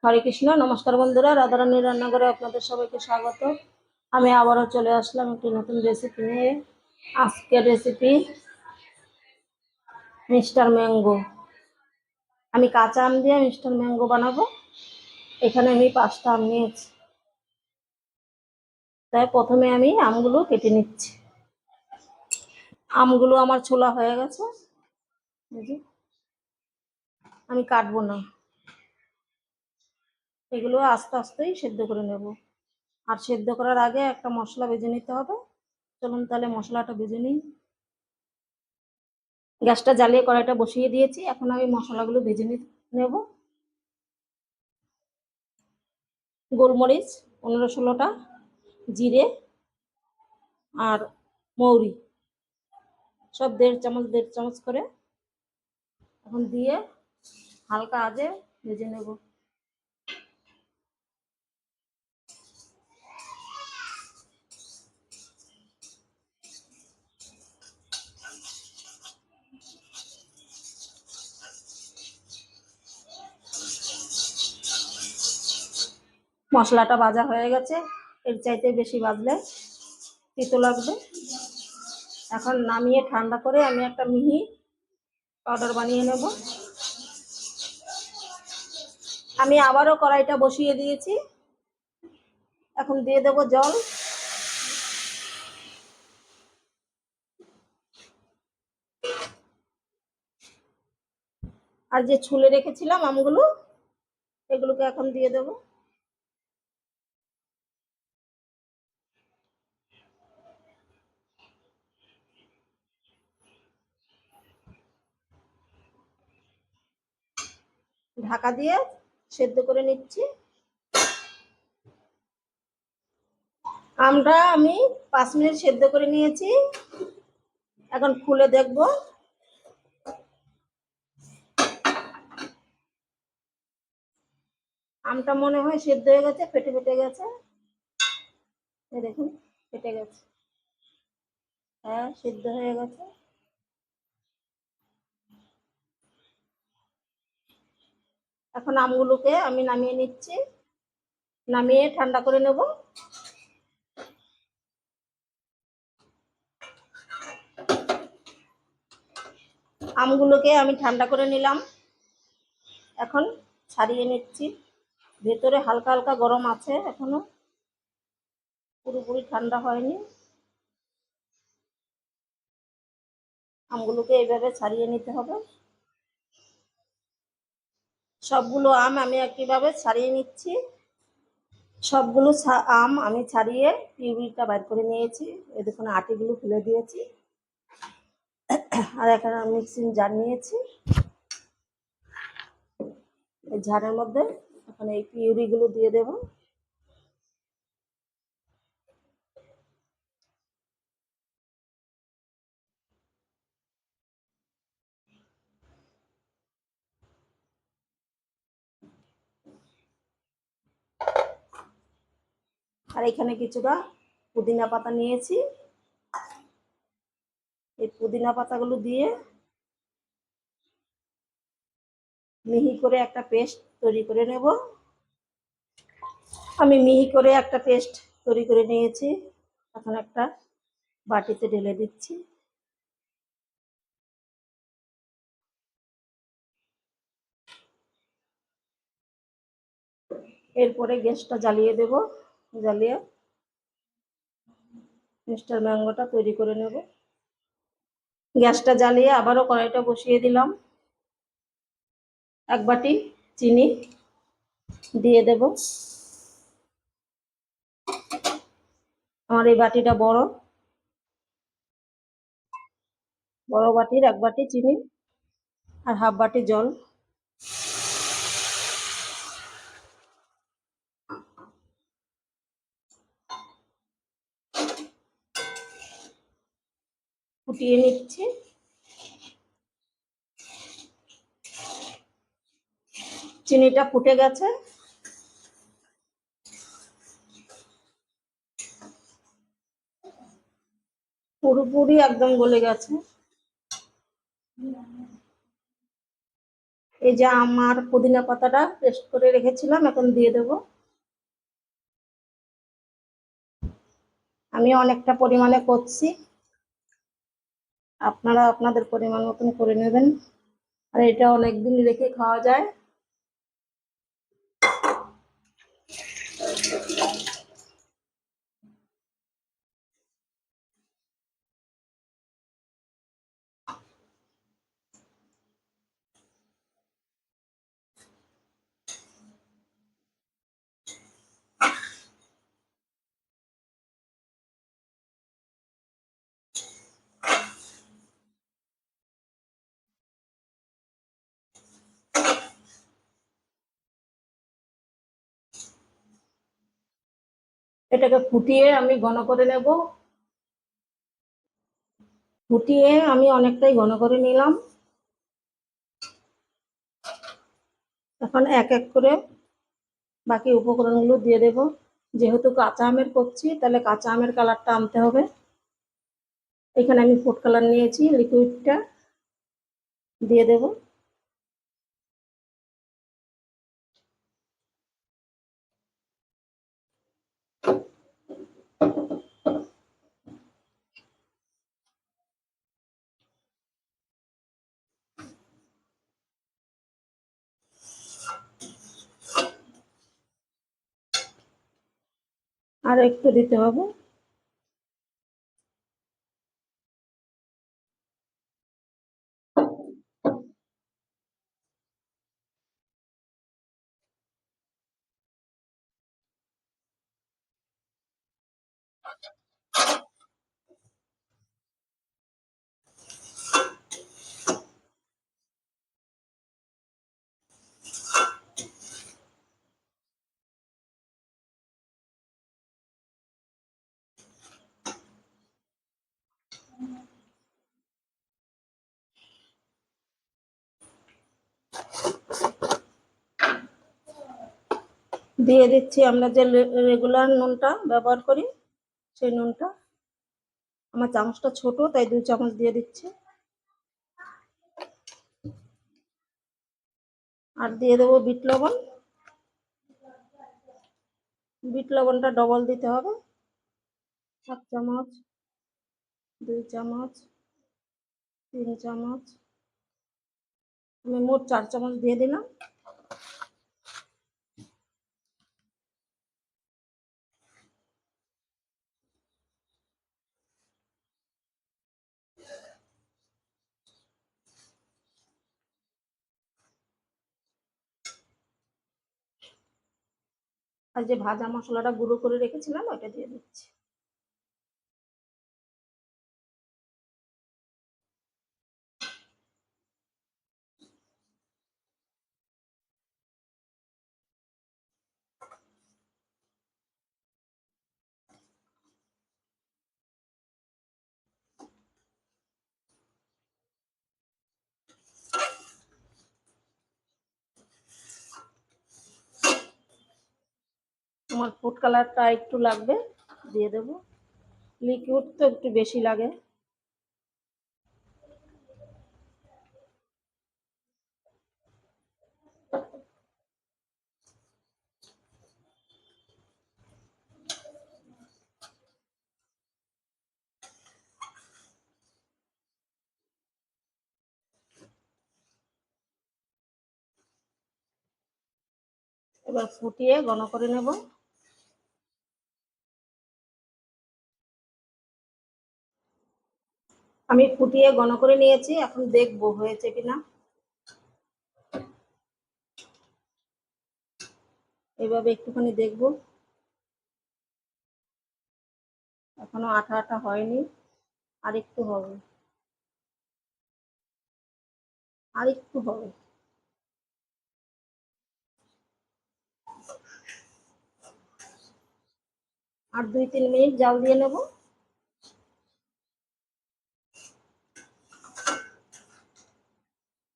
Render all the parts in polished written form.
হরে কৃষ্ণ। নমস্কার বন্ধুরা, রাধারানীর রান্নাঘরে আপনাদের সবাইকে স্বাগত। আমি আবারও চলে আসলাম একটি নতুন রেসিপি নিয়ে। আজকের রেসিপি মিস্টার ম্যাঙ্গো। আমি কাঁচা আম দিয়ে মিস্টার ম্যাঙ্গো বানাবো। এখানে আমি 5টা আম নিয়েছি, তাই প্রথমে আমি আমগুলো কেটে নিচ্ছি। আমগুলো আমার ছোলা হয়ে গেছে, আমি কাটবো না, এগুলো আস্তে আস্তেই সেদ্ধ করে নেব। আর সেদ্ধ করার আগে একটা মশলা ভেজে নিতে হবে। চলুন তাহলে মশলাটা ভেজে নিই। গ্যাসটা জ্বালিয়ে কড়াইটা বসিয়ে দিয়েছি, এখন আমি মশলাগুলো ভেজে নেব। গোলমরিচ 15-16টা, জিরে আর মৌরি সব 1.5 চামচ করে এখন দিয়ে হালকা আঁচে ভেজে নেব। মশলাটা ভাজা হয়ে গেছে, এর চাইতে বেশি ভাজলে তিতো লাগবে। এখন নামিয়ে ঠান্ডা করে আমি একটা মিহি পাউডার বানিয়ে নেব। আমি আবারও কড়াইটা বসিয়ে দিয়েছি, এখন দিয়ে দেব জল। আর যে ছুলে রেখেছিলাম আমগুলো, এগুলোকে এখন দিয়ে দেব। ঢাকা দিয়ে সেদ্ধ করে নিচ্ছি। আমটা আমি 5 মিনিট সেদ্ধ করে নিয়েছি, এখন খুলে দেখব। আমটা মনে হয় সেদ্ধ হয়ে গেছে, ফেটে ফেটে গেছে। এই দেখুন, ফেটে গেছে। হ্যাঁ, সেদ্ধ হয়ে গেছে। এখন আমগুলোকে আমি নামিয়ে নিচ্ছি, নামিয়ে ঠান্ডা করে নেব। আমগুলোকে আমি ঠান্ডা করে নিলাম, এখন ছাড়িয়ে নিচ্ছি। ভেতরে হালকা হালকা গরম আছে, এখনো পুরোপুরি ঠান্ডা হয়নি। আমগুলোকে এইভাবে ছাড়িয়ে নিতে হবে। সবগুলো আম আমি একইভাবে ছাড়িয়ে নিচ্ছি। সবগুলো আম আমি ছাড়িয়ে পিউরিটা বাইর করে নিয়েছি। এই দেখুন, আটিগুলো ফেলে দিয়েছি। আর এখানে মিক্সিং জার নিয়েছি, এই ঝাড়ের মধ্যে এখন এই পিউরিগুলো দিয়ে দেব। আর এখানে কিছুটা পুদিনা পাতা নিয়েছি, এই পুদিনা পাতাগুলো দিয়ে মিহি করে একটা পেস্ট তৈরি করে নেব। আমি মিহি করে একটা পেস্ট তৈরি করে নিয়েছি, এখন একটা বাটিতে ঢেলে দিচ্ছি। এরপরে গ্যাসটা জ্বালিয়ে দেব, জ্বালিয়ে মিস্টার ম্যাঙ্গোটা তৈরি করে নেব। গ্যাসটা জ্বালিয়ে আবারও কড়াইটা বসিয়ে দিলাম। 1 বাটি চিনি দিয়ে দেব। আমার এই বাটিটা বড় বাটির 1 বাটি চিনি আর হাফ বাটি জল। ফুটিয়ে নিচ্ছি। চিনিটা ফুটে গেছে, পুরোপুরি একদম গলে গেছে। এই যে আমার পুদিনা পাতাটা পেস্ট করে রেখেছিলাম, এখন দিয়ে দেব। আমি অনেকটা পরিমাণে করছি, আপনারা আপনাদের পরিমাণ মতন করে নেবেন। আর এটা অনেকদিন রেখে খাওয়া যায়। এটাকে ফুটিয়ে আমি ঘন করে নেব। ফুটিয়ে আমি অনেকটাই ঘন করে নিলাম। এখন এক এক করে বাকি উপকরণগুলো দিয়ে দেব। যেহেতু কাঁচা আমের করছি, তাহলে কাঁচা আমের কালারটা আনতে হবে। এখানে আমি ফুড কালার নিয়েছি, লিকুইডটা দিয়ে দেব। আর একটু দিতে হবে। দিয়ে দিচ্ছি আমরা যে রেগুলার নুনটা ব্যবহার করি, সেই নুনটা। আমার চামচটা ছোট, তাই 2 চামচ দিয়ে দিচ্ছি। আর দিয়ে দেবো বিট লবণ। বিট লবণটা ডবল দিতে হবে। 1 চামচ, 2 চামচ, 3 চামচ, আমি মোট 4 চামচ দিয়ে দিলাম। আর যে ভাজা মশলাটা গুঁড়ো করে রেখেছিলাম, ওটা দিয়ে দিচ্ছি। আমার ফুড কালারটা একটু লাগবে, দিয়ে দেব। লিকুইড তো একটু বেশি লাগে। এবার ফুটিয়ে ঘন করে নেব। আমি ফুটিয়ে ঘন করে নিয়েছি, এখন দেখবো হয়েছে কিনা। এইভাবে একটুখানি দেখবো। এখনো আঠা আঠা হয়নি, আর একটু হবে, আর একটু হবে। আর 2-3 মিনিট জাল দিয়ে নেব।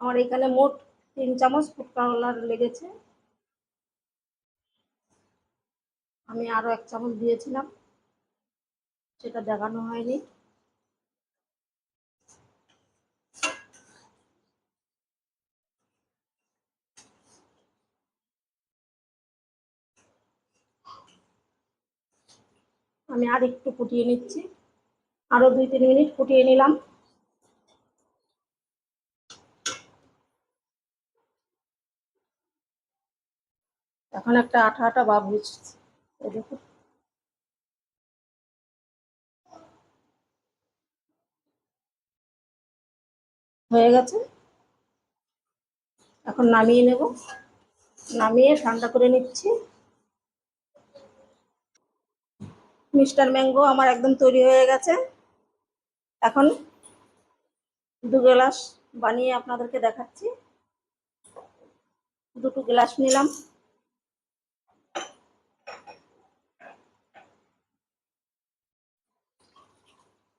আমার এখানে মোট 3 চামচ ফুড কালার লেগেছে। আমি আরো 1 চামচ দিয়েছিলাম, সেটা দেখানো হয়নি। আমি আর একটু ফুটিয়ে নিচ্ছি, আরো 2-3 মিনিট ফুটিয়ে নিলাম। এখন একটা আঠা আঠা ভাব হচ্ছে, এই দেখুন। হয়ে গেছে, এখন নামিয়ে নেব। নামিয়ে ঠান্ডা করে নিচ্ছি। মিস্টার ম্যাঙ্গো আমার একদম তৈরি হয়ে গেছে। এখন 2 গ্লাস বানিয়ে আপনাদেরকে দেখাচ্ছি। 2টো গ্লাস নিলাম,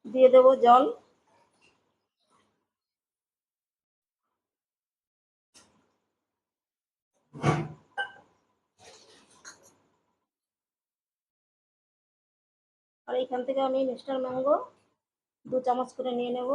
দিয়ে দেব জল। আর এইখান থেকে আমি মিস্টার ম্যাঙ্গো 2 চামচ করে নিয়ে নেব।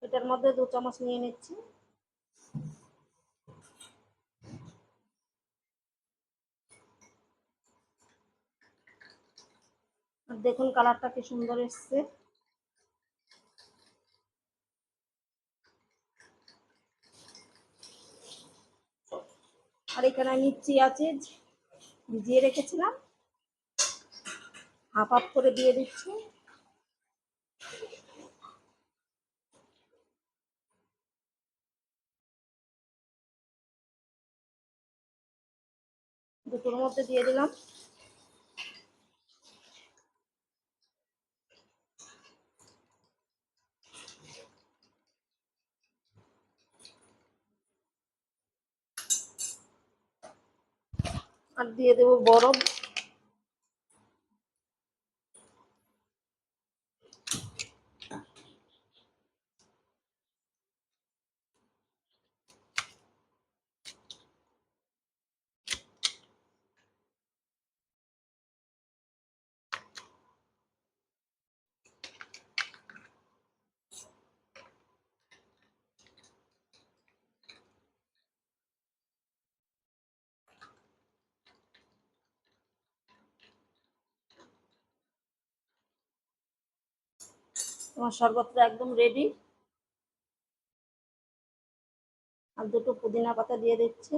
এটার মধ্যে 2 চামচ নিয়ে নিচ্ছি। আর দেখুন কালারটা কি সুন্দর এসছে। আর এখানে আমি চিয়া সিড ভিজিয়ে রেখেছিলাম, হাফ হাফ করে দিয়ে দিচ্ছি। দুটোর মধ্যে দিয়ে দিলাম। আর দিয়ে দেবো বরফ। তোমার শরবতটা একদম রেডি। আর 2টো পুদিনা পাতা দিয়ে দিচ্ছি।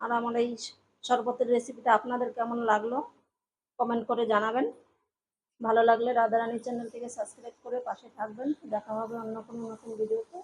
আর আমার এই শরবতের রেসিপিটা আপনাদের কেমন লাগলো কমেন্ট করে জানাবেন। ভালো লাগলে রাধারানী চ্যানেলটিকে সাবস্ক্রাইব করে পাশে থাকবেন। দেখা হবে অন্য কোনো নতুন ভিডিওতে।